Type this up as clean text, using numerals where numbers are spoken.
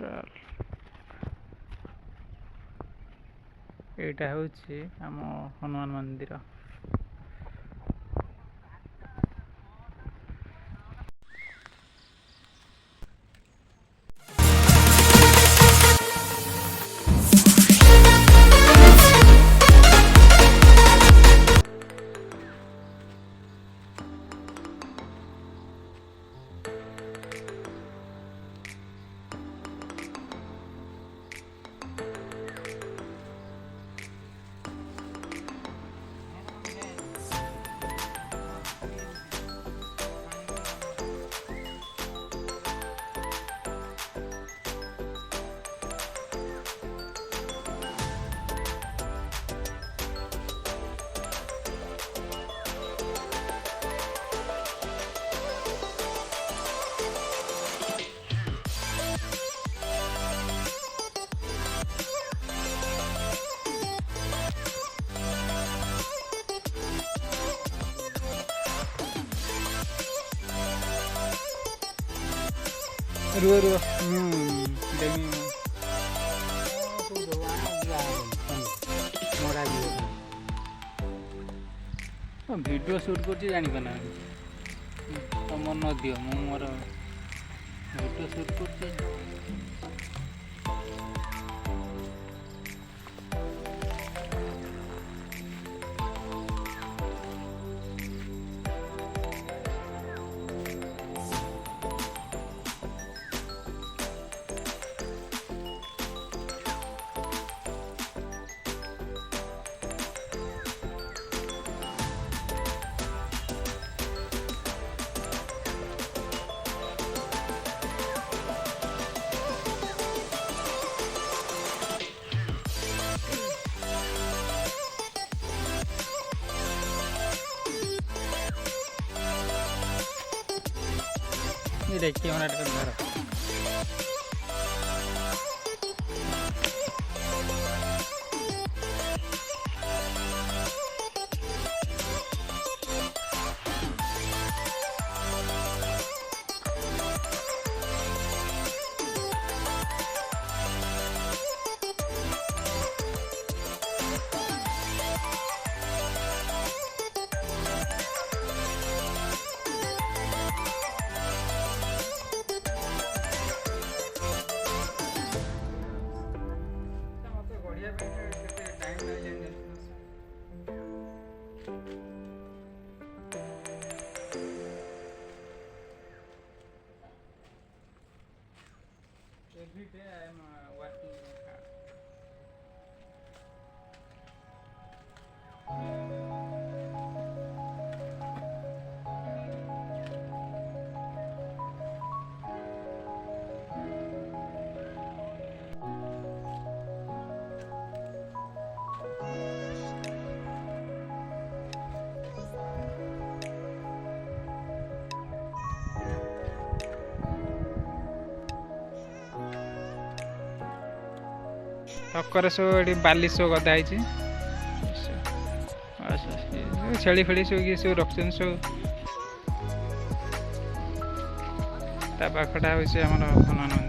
चल एटा हूँ आम हनुमान मंदिर। रुआ रुआ वीडियो शूट कर जानी पाना तुम न दियो मु मोर वीडियो शूट कर। देखिए घर every day I am working hard. टक्कर सब ये बाली सब गदा छेली फेली सब सब रखते सब पाखटा हूँ आम हनुमान